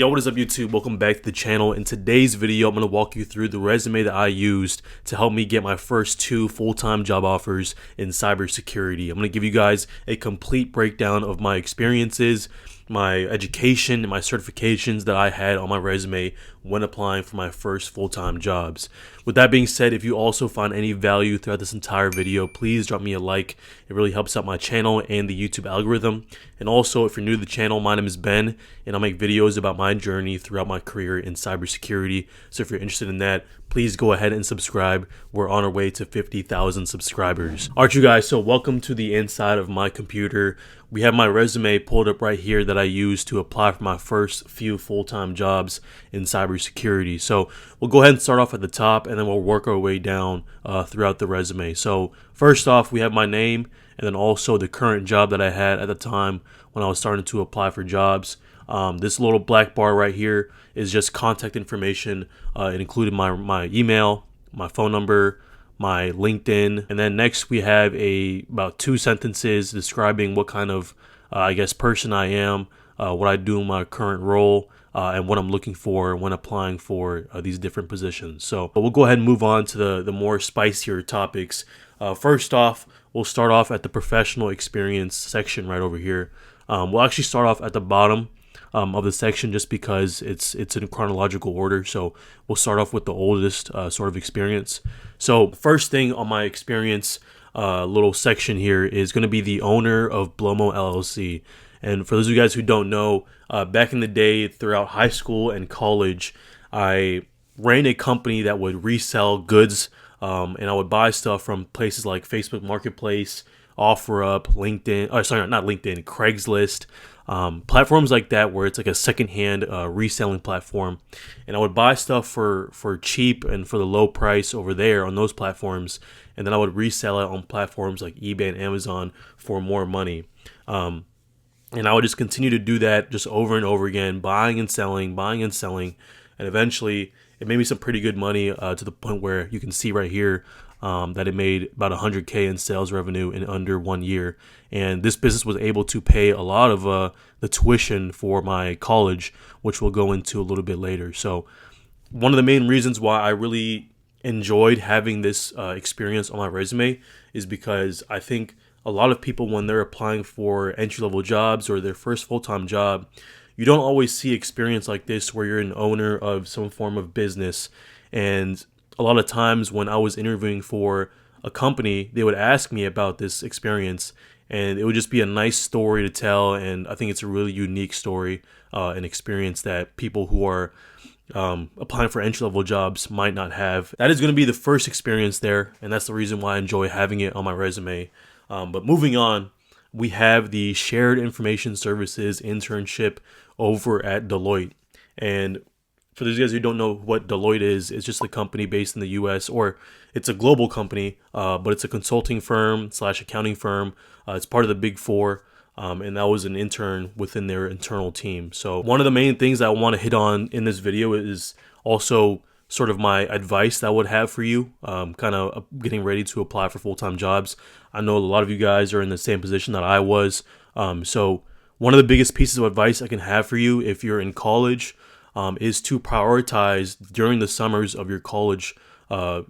Yo, what is up YouTube? Welcome back to the channel. In today's video, I'm going to walk you through the resume that I used to help me get my first 2 full-time job offers in cybersecurity. I'm going to give you guys a complete breakdown of my experiences, my education, and my certifications that I had on my resume when applying for my first full-time jobs. With that being said, if you also find any value throughout this entire video, please drop me a like. It really helps out my channel and the YouTube algorithm. And also, if you're new to the channel, my name is Ben, and I'll make videos about my journey throughout my career in cybersecurity. So if you're interested in that, please go ahead and subscribe. We're on our way to 50,000 subscribers. Alright, you guys, so welcome to the inside of my computer. We have my resume pulled up right here that I used to apply for my first few full-time jobs in cybersecurity. So we'll go ahead and start off at the top, and then we'll work our way down throughout the resume. So first off, we have my name, and then also the current job that I had at the time when I was starting to apply for jobs. This little black bar right here is just contact information. It included my email, my phone number, my LinkedIn, and then next we have about 2 sentences describing what kind of person I am, what I do in my current role, and what I'm looking for when applying for these different positions. So we'll go ahead and move on to the more spicier topics. First off, we'll start off at the professional experience section right over here. We'll actually start off at the bottom of the section just because it's in chronological order. So we'll start off with the oldest sort of experience. So first thing on my experience little section here is going to be the owner of Blomo LLC. And for those of you guys who don't know, back in the day throughout high school and college, I ran a company that would resell goods, and I would buy stuff from places like Facebook Marketplace, OfferUp, Craigslist, platforms like that where it's like a secondhand reselling platform. And I would buy stuff for cheap and for the low price over there on those platforms, and then I would resell it on platforms like eBay and Amazon for more money. And I would just continue to do that just over and over again, buying and selling, and eventually it made me some pretty good money to the point where you can see right here that it made about $100K in sales revenue in under 1 year. And this business was able to pay a lot of the tuition for my college, which we'll go into a little bit later. So one of the main reasons why I really enjoyed having this experience on my resume is because I think a lot of people, when they're applying for entry-level jobs or their first full-time job, you don't always see experience like this where you're an owner of some form of business. And a lot of times when I was interviewing for a company, they would ask me about this experience, and it would just be a nice story to tell. And I think it's a really unique story, an experience that people who are applying for entry-level jobs might not have. That is going to be the first experience there, and that's the reason why I enjoy having it on my resume. But moving on, we have the Shared Information Services internship over at Deloitte. And for those guys who don't know what Deloitte is, it's just a company based in the US, or it's a global company, but it's a consulting firm / accounting firm. It's part of the Big Four, and that was an intern within their internal team. So one of the main things that I want to hit on in this video is also sort of my advice that I would have for you, kind of getting ready to apply for full-time jobs. I know a lot of you guys are in the same position that I was. So one of the biggest pieces of advice I can have for you if you're in college is to prioritize during the summers of your college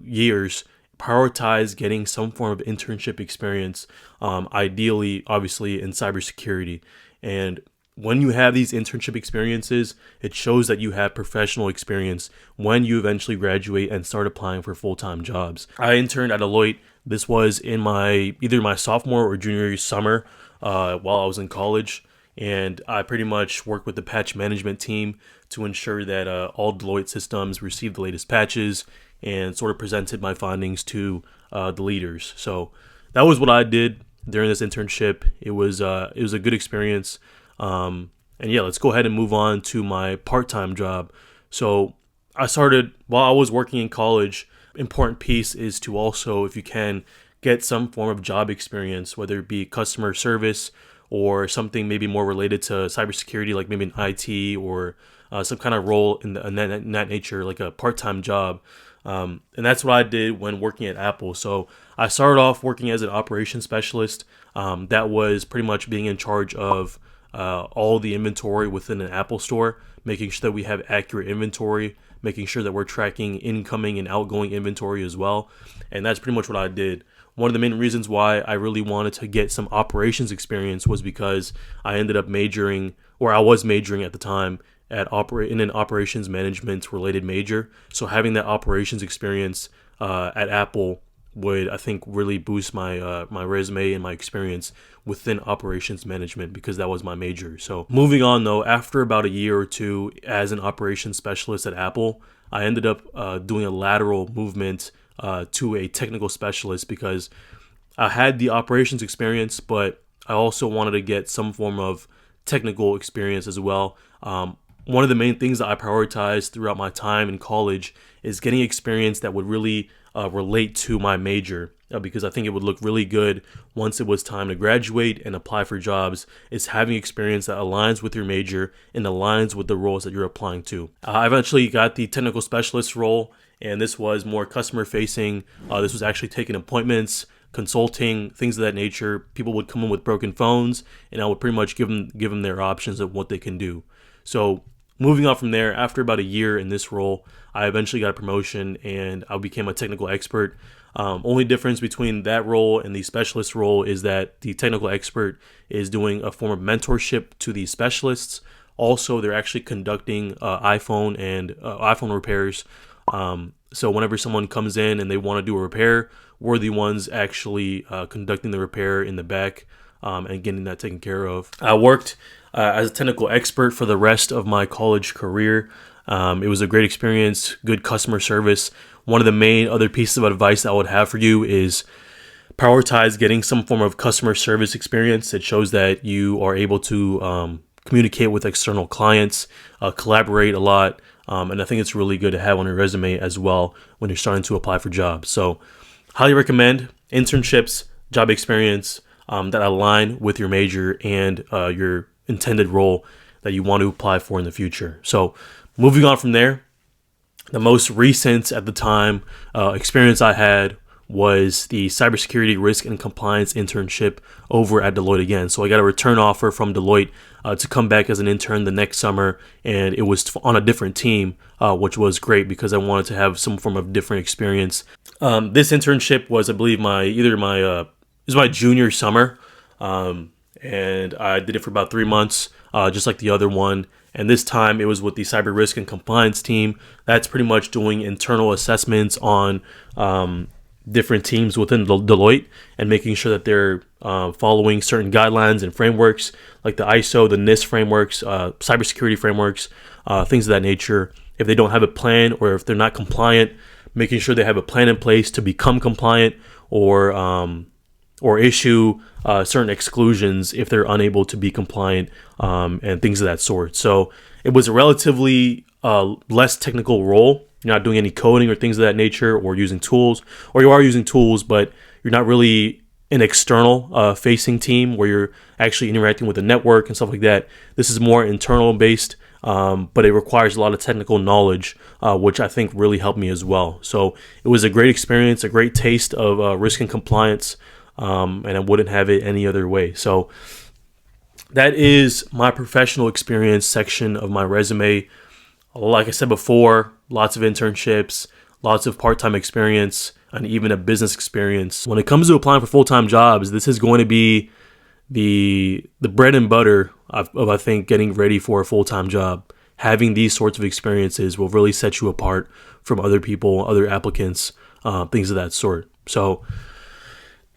years, prioritize getting some form of internship experience, ideally, obviously, in cybersecurity. And when you have these internship experiences, it shows that you have professional experience when you eventually graduate and start applying for full-time jobs. I interned at Deloitte. This was in either my sophomore or junior summer while I was in college. And I pretty much worked with the patch management team to ensure that all Deloitte systems received the latest patches and sort of presented my findings to the leaders. So that was what I did during this internship. It was a good experience. And yeah, let's go ahead and move on to my part-time job. So I started while I was working in college. Important piece is to also, if you can, get some form of job experience, whether it be customer service or something maybe more related to cybersecurity, like maybe an IT or some kind of role in that nature, like a part-time job. And that's what I did when working at Apple. So I started off working as an operations specialist. That was pretty much being in charge of all the inventory within an Apple store. making sure that we have accurate inventory, making sure that we're tracking incoming and outgoing inventory as well. And that's pretty much what I did. One of the main reasons why I really wanted to get some operations experience was because I ended up majoring, or I was majoring at the time, in an operations management related major. So having that operations experience at Apple would, I think, really boost my my resume and my experience within operations management, because that was my major. So moving on though, after about a year or two as an operations specialist at Apple, I ended up doing a lateral movement to a technical specialist, because I had the operations experience, but I also wanted to get some form of technical experience as well. One of the main things that I prioritized throughout my time in college is getting experience that would really relate to my major, because I think it would look really good once it was time to graduate and apply for jobs, is having experience that aligns with your major and aligns with the roles that you're applying to. I eventually got the technical specialist role, and this was more customer facing. This was actually taking appointments, consulting, things of that nature. People would come in with broken phones, and I would pretty much give them their options of what they can do. So moving on from there, after about a year in this role, I eventually got a promotion and I became a technical expert. Only difference between that role and the specialist role is that the technical expert is doing a form of mentorship to the specialists. Also, they're actually conducting iPhone repairs. So whenever someone comes in and they want to do a repair, we're the ones actually conducting the repair in the back and getting that taken care of. I worked as a technical expert for the rest of my college career. It was a great experience, good customer service. One of the main other pieces of advice I would have for you is prioritize getting some form of customer service experience. It shows that you are able to communicate with external clients, collaborate a lot, and I think it's really good to have on your resume as well when you're starting to apply for jobs. So highly recommend internships, job experience that align with your major and your intended role that you want to apply for in the future. So moving on from there, the most recent at the time experience I had was the cybersecurity risk and compliance internship over at Deloitte again. So I got a return offer from Deloitte to come back as an intern the next summer, and it was on a different team, which was great because I wanted to have some form of different experience. This internship was, I believe, it was my junior summer, and I did it for about 3 months, just like the other one. And this time it was with the cyber risk and compliance team. That's pretty much doing internal assessments on different teams within Deloitte and making sure that they're following certain guidelines and frameworks like the ISO, the NIST frameworks, cybersecurity frameworks, things of that nature. If they don't have a plan or if they're not compliant, making sure they have a plan in place to become compliant or issue certain exclusions if they're unable to be compliant, and things of that sort. So it was a relatively less technical role. You're not doing any coding or things of that nature or using tools, or you are using tools, but you're not really an external facing team where you're actually interacting with the network and stuff like that. This is more internal based, but it requires a lot of technical knowledge, which I think really helped me as well. So it was a great experience, a great taste of risk and compliance. And I wouldn't have it any other way. So that is my professional experience section of my resume. Like I said before, lots of internships, lots of part-time experience, and even a business experience. When it comes to applying for full-time jobs, this is going to be the bread and butter of I think getting ready for a full-time job. Having these sorts of experiences will really set you apart from other people, other applicants, things of that sort. So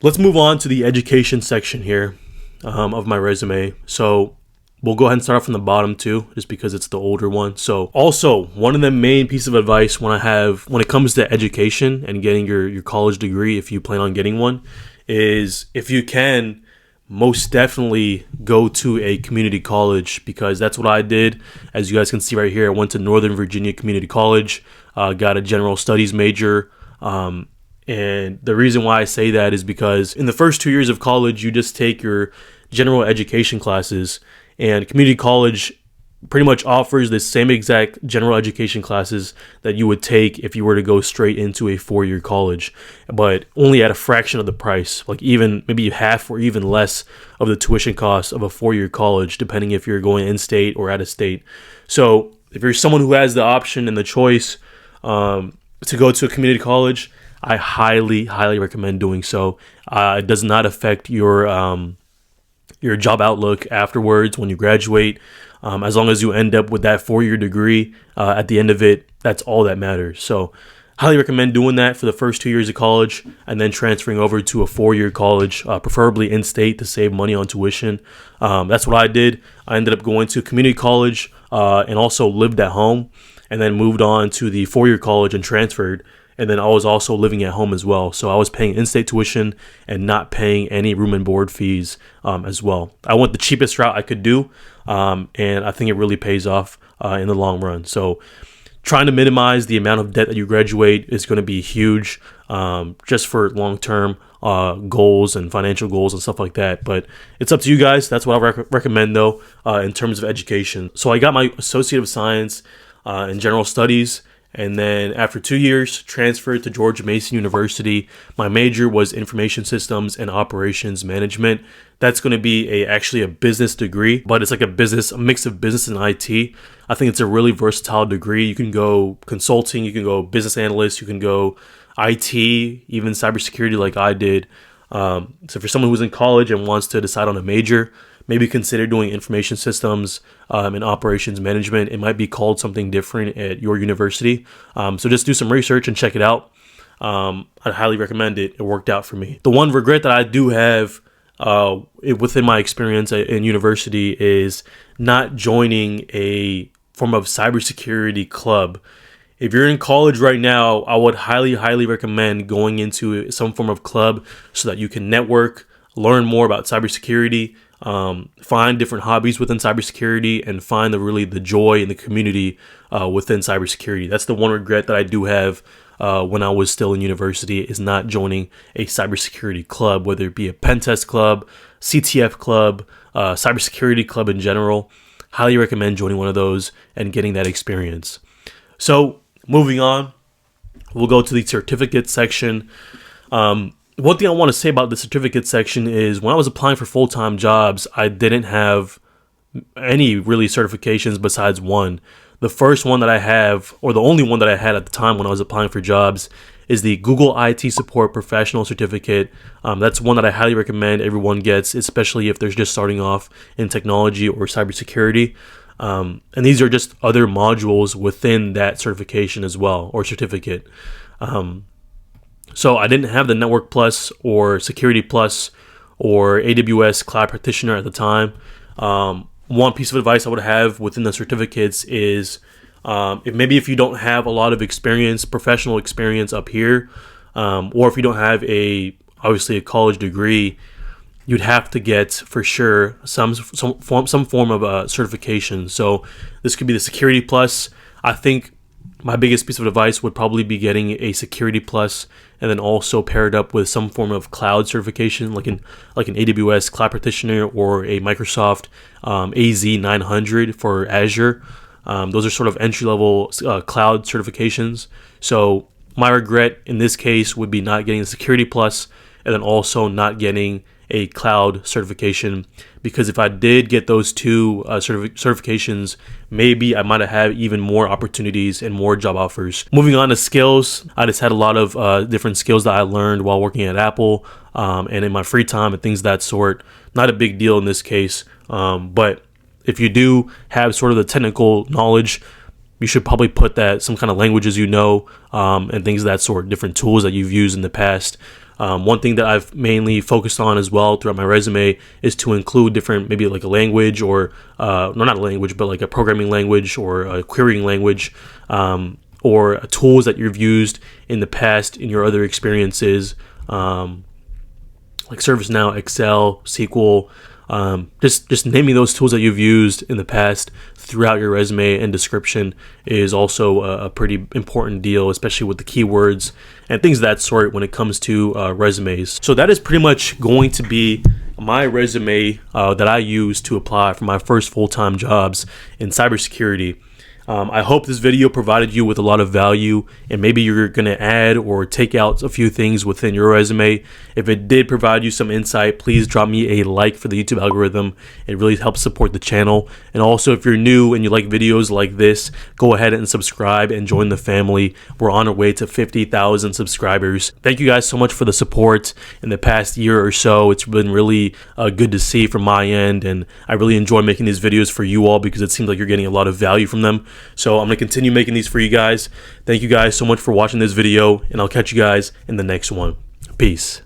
let's move on to the education section here of my resume. So we'll go ahead and start from the bottom too, just because it's the older one. So also, one of the main pieces of advice when it comes to education and getting your college degree, if you plan on getting one, is if you can, most definitely go to a community college, because that's what I did. As you guys can see right here, I went to Northern Virginia Community College, got a general studies major. And the reason why I say that is because in the first 2 years of college, you just take your general education classes, and community college pretty much offers the same exact general education classes that you would take if you were to go straight into a 4-year college, but only at a fraction of the price, like even maybe half or even less of the tuition costs of a 4-year college, depending if you're going in-state or out-of-state. So if you're someone who has the option and the choice to go to a community college, I highly, highly recommend doing so. It does not affect your job outlook afterwards when you graduate. As long as you end up with that 4-year degree at the end of it, that's all that matters. So highly recommend doing that for the first 2 years of college and then transferring over to a 4-year college, preferably in-state to save money on tuition. That's what I did. I ended up going to community college and also lived at home, and then moved on to the 4-year college and transferred. And then I was also living at home as well. So I was paying in-state tuition and not paying any room and board fees as well. I went the cheapest route I could do, and I think it really pays off in the long run. So trying to minimize the amount of debt that you graduate is going to be huge, just for long-term goals and financial goals and stuff like that. But it's up to you guys. That's what I recommend, though, in terms of education. So I got my Associate of Science in General Studies. And then after 2 years, transferred to George Mason University. My major was Information Systems and Operations Management. That's going to be actually a business degree, but it's like a mix of business and IT. I think it's a really versatile degree. You can go consulting, you can go business analyst, you can go IT, even cybersecurity like I did. So for someone who's in college and wants to decide on a major, maybe consider doing information systems and operations management. It might be called something different at your university. So just do some research and check it out. I highly recommend it. It worked out for me. The one regret that I do have within my experience in university is not joining a form of cybersecurity club. If you're in college right now, I would highly, highly recommend going into some form of club so that you can network, learn more about cybersecurity, find different hobbies within cybersecurity, and find the joy in the community within cybersecurity. That's the one regret that I do have when I was still in university, is not joining a cybersecurity club, whether it be a pen test club, CTF club, cybersecurity club in general. Highly recommend joining one of those and getting that experience. So moving on, we'll go to the certificate section. One thing I want to say about the certificate section is when I was applying for full-time jobs, I didn't have any really certifications besides one. The first one that I have, or the only one that I had at the time when I was applying for jobs, is the Google IT Support Professional Certificate. That's one that I highly recommend everyone gets, especially if they're just starting off in technology or cybersecurity. And these are just other modules within that certification as well, or certificate. So I didn't have the Network Plus or Security Plus or AWS Cloud Practitioner at the time. One piece of advice I would have within the certificates is if you don't have a lot of experience, professional experience up here, or if you don't have obviously a college degree, you'd have to get for sure some form of certification. So this could be the Security Plus. I think my biggest piece of advice would probably be getting a Security Plus, and then also paired up with some form of cloud certification, like an AWS Cloud Practitioner or a Microsoft AZ900 for Azure. Those are sort of entry-level cloud certifications. So my regret in this case would be not getting the Security Plus, and then also not getting a cloud certification, because if I did get those two certifications, maybe I might have had even more opportunities and more job offers. Moving on to skills, I just had a lot of different skills that I learned while working at Apple and in my free time and things of that sort. Not a big deal in this case, but if you do have sort of the technical knowledge, you should probably put that some kind of languages and things of that sort, different tools that you've used in the past. One thing that I've mainly focused on as well throughout my resume is to include different, maybe like a language or, not a language, but like a programming language or a querying language, or tools that you've used in the past in your other experiences, like ServiceNow, Excel, SQL, just naming those tools that you've used in the past throughout your resume and description is also a pretty important deal, especially with the keywords and things of that sort when it comes to resumes. So that is pretty much going to be my resume that I use to apply for my first full-time jobs in cybersecurity. I hope this video provided you with a lot of value, and maybe you're going to add or take out a few things within your resume. If it did provide you some insight, please drop me a like for the YouTube algorithm. It really helps support the channel. And also, if you're new and you like videos like this, go ahead and subscribe and join the family. We're on our way to 50,000 subscribers. Thank you guys so much for the support in the past year or so. It's been really good to see from my end, and I really enjoy making these videos for you all because it seems like you're getting a lot of value from them. So I'm going to continue making these for you guys. Thank you guys so much for watching this video, and I'll catch you guys in the next one. Peace.